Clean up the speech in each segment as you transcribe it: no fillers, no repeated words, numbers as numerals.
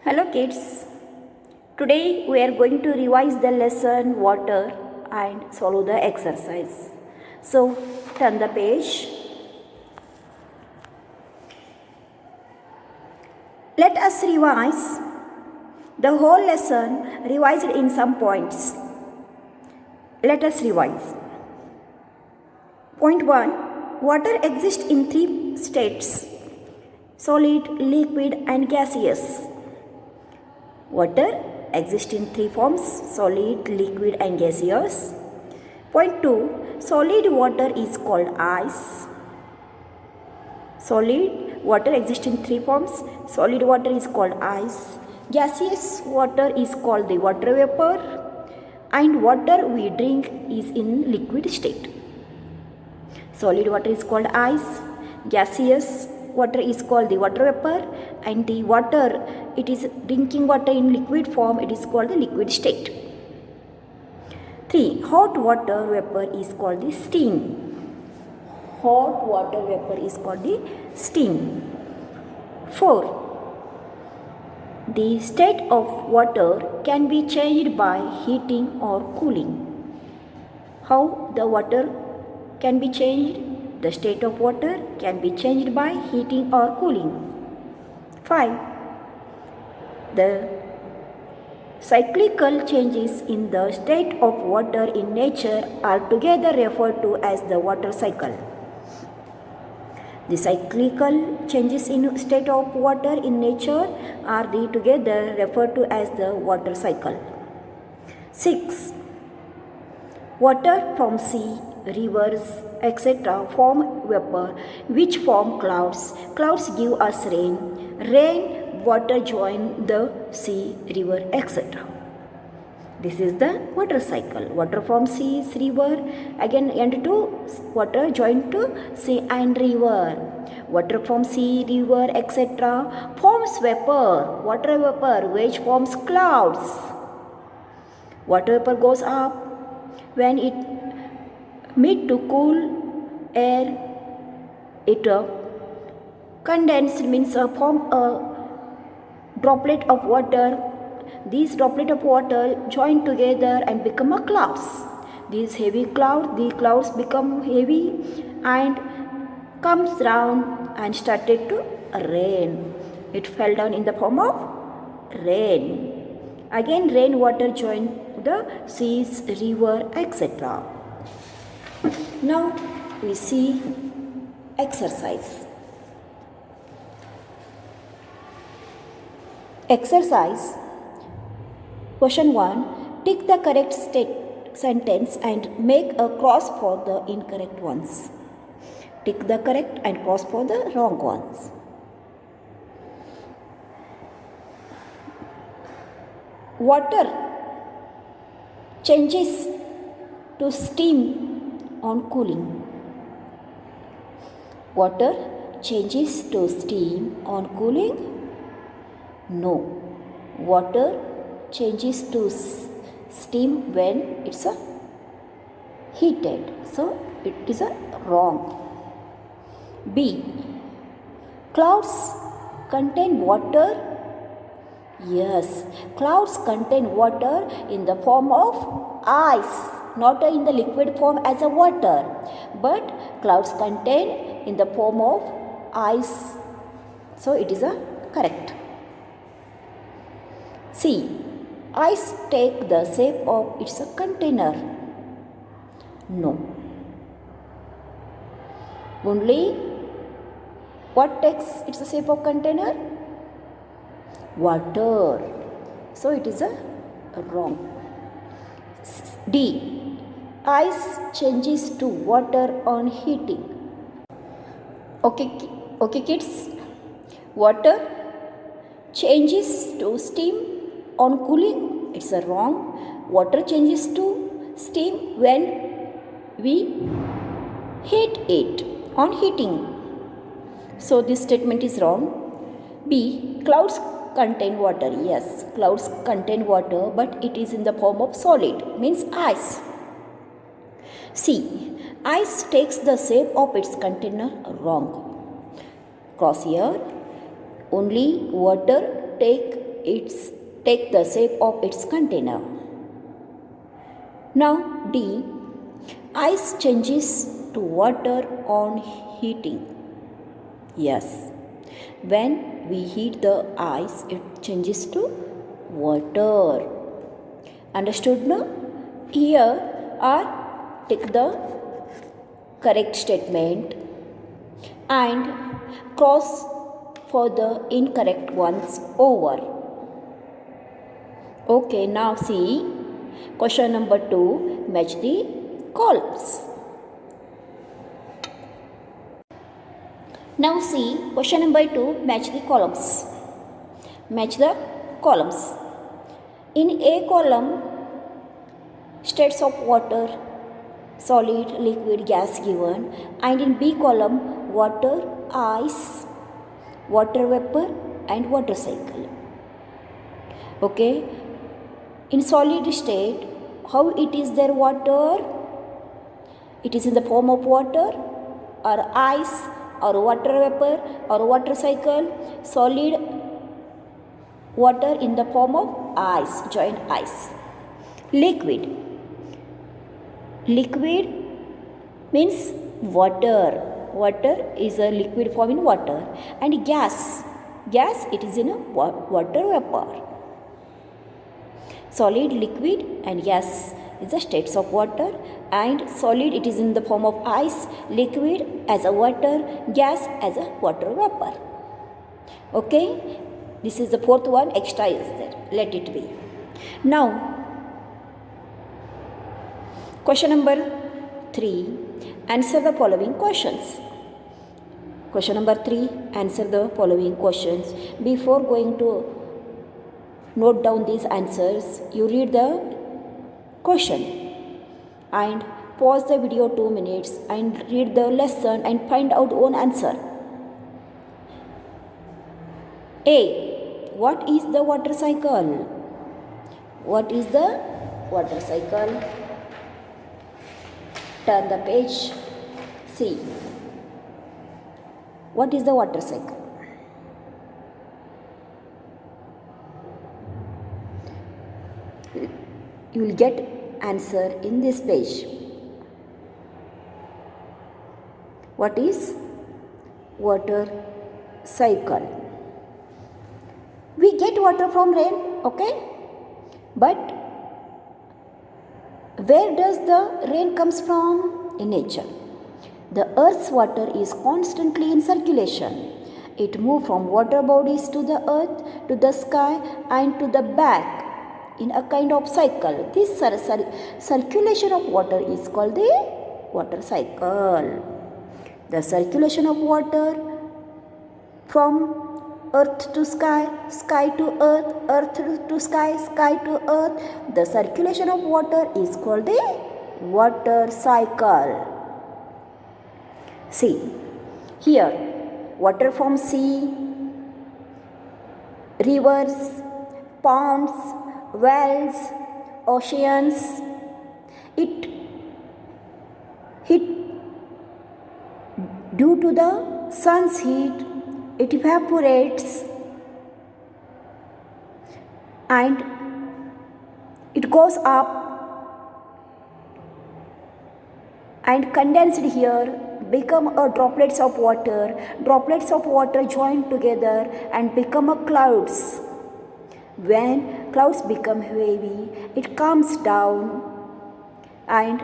Hello kids. Today we are going to revise the lesson water and solve the exercise. So turn the page. Let us revise the whole lesson revised in some points. Let us revise. Point 1. Water exists in three states: solid, liquid and gaseous. Water exists in three forms: solid, liquid and gaseous. Point 2. Solid water is called ice. Solid water exists in three forms: solid water is called ice, gaseous water is called the water vapor, and water we drink is in liquid state. Solid water is called ice, gaseous water is called the water vapor, and the water, it is drinking water in liquid form, it is called the liquid state. 3. Hot water vapor is called the steam. Hot water vapor is called the steam. 4. The state of water can be changed by heating or cooling. How the water can be changed? The state of water can be changed by heating or cooling. 5. The cyclical changes in the state of water in nature are together referred to as the water cycle. The cyclical changes in state of water in nature are together referred to as the water cycle. 6. Water from sea, rivers, etc. form vapor which form clouds. Clouds give us rain. Rain, water join the sea, river, etc. This is the water cycle. Water from sea, river, again end to water join to sea and river. Water from sea, river, etc. forms vapor, water vapor, which forms clouds. Water vapor goes up when it meet to cool air. It condensed, means form a droplet of water. These droplet of water join together and become a clouds. These heavy clouds, the clouds become heavy and comes down and started to rain. It fell down in the form of rain. Again rain water join the seas, river, etc. Now we see exercise. Exercise. Question 1. Tick the correct sentence and make a cross for the incorrect ones. Tick the correct and cross for the wrong ones. Water changes to steam on cooling. Water changes to steam on cooling? No. Water changes to steam when it's heated. So it is wrong. B. Clouds contain water? Yes. Clouds contain water in the form of ice, not in the liquid form as a water, but clouds contain in the form of ice. So it is correct. C. Ice take the shape of its container? No. Only what takes its shape of container? Water. So it is wrong. D. Ice changes to water on heating. Okay kids. Water changes to steam on cooling? It's wrong. Water changes to steam when we heat it on heating. So this statement is wrong. B. Clouds contain water. Yes, clouds contain water, but it is in the form of solid, means ice. C. Ice takes the shape of its container. Wrong. Cross here. Only water take its take the shape of its container. Now D. Ice changes to water on heating. Yes, when we heat the ice, it changes to water. Understood now? Here are take the correct statement and cross for the incorrect ones over. Okay, now see question number 2, match the columns. Now see question number 2, match the columns. Match the columns. In A column, states of water, solid, liquid, gas given, and in B column, water, ice, water vapor and water cycle. Okay, in solid state, how it is there water? It is in the form of water or ice or water vapor or water cycle. Solid water in the form of ice, joint ice. Liquid means water. Water is a liquid form in water. And gas it is in a water vapor. Solid, liquid and gas is the states of water, and solid it is in the form of ice, liquid as a water, gas as a water vapor. Okay, this is the fourth one, extra is there, let it be. Now question number 3, answer the following questions. Question number 3, answer the following questions. Before going to note down these answers, you read the question and pause the video 2 minutes and read the lesson and find out own answer. A. What is the water cycle? What is the water cycle? Turn the page. See. What is the water cycle? You will get answer in this page. What is water cycle? We get water from rain, okay? But where does the rain comes from? In nature. The earth's water is constantly in circulation. It moves from water bodies to the earth, to the sky and to the back in a kind of cycle. This circulation of water is called the water cycle. The circulation of water from earth to sky, sky to earth, earth to sky, sky to earth. The circulation of water is called the water cycle. See, here, water from sea, rivers, ponds, wells, oceans, it due to the sun's heat, it evaporates and it goes up and condensed here, become a droplets of water. Droplets of water join together and become a clouds. When clouds become heavy, it comes down and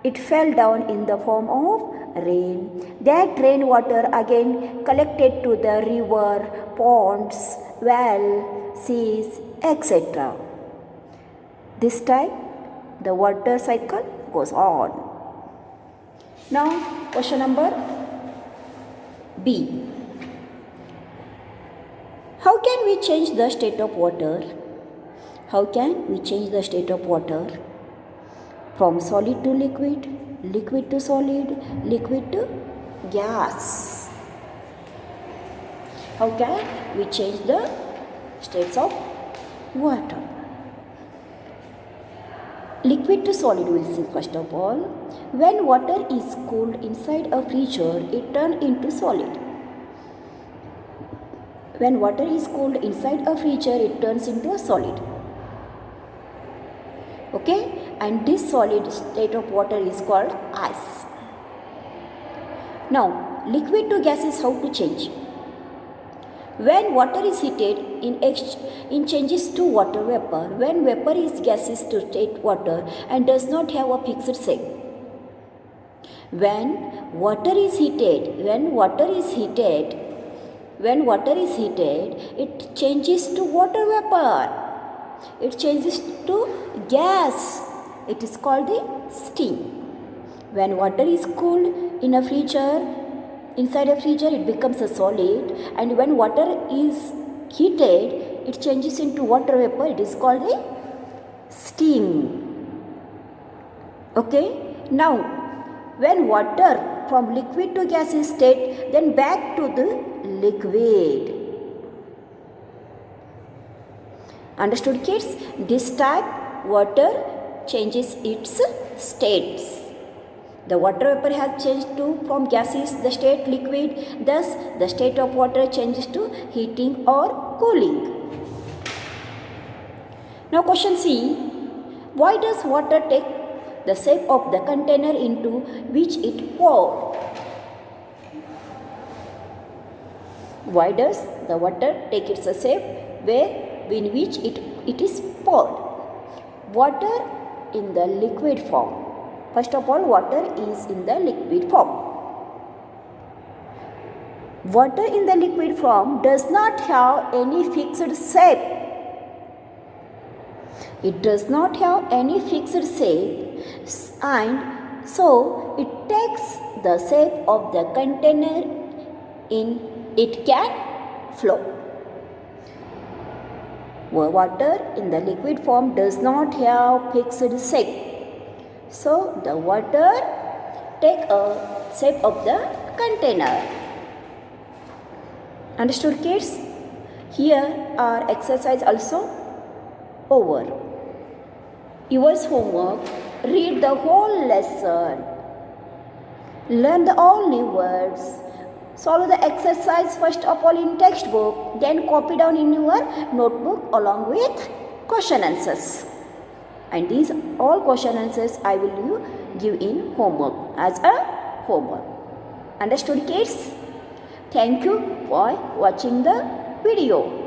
it fell down in the form of rain. That rainwater again collected to the river, ponds, well, seas, etc. This time the water cycle goes on. Now question number B. How can we change the state of water? How can we change the state of water? From solid to liquid, liquid to solid, liquid to gas. How can we change the states of water? Liquid to solid we will see first of all. When water is cooled inside a freezer, it turns into solid. When water is cooled inside a freezer, it turns into a solid. Okay, and this solid state of water is called ice. Now, liquid to gases, how to change? When water is heated, it changes to water vapor. When vapor is gaseous to state water and does not have a fixed shape. When water is heated, it changes to water vapor. It changes to gas. It is called the steam. When water is cooled in a freezer, inside a freezer, it becomes a solid, and when water is heated, it changes into water vapor. It is called the steam. Okay. Now, when water from liquid to gaseous state, then back to the liquid. Understood, kids? This type water changes its states. The water vapor has changed from gaseous the state liquid. Thus, the state of water changes to heating or cooling. Now, question C. Why does water take the shape of the container into which it poured? Why does the water take its shape in which it is poured? Water in the liquid form. First of all, water is in the liquid form. Water in the liquid form does not have any fixed shape. It does not have any fixed shape, and so it takes the shape of the container in it can flow. Water in the liquid form does not have fixed shape. So, the water take a shape of the container. Understood, kids? Here are exercise also over. Yours homework, read the whole lesson. Learn all new words. Solve the exercise first of all in textbook, then copy down in your notebook along with question answers. And these all question answers I will give in homework as a homework. Understood, kids? Thank you for watching the video.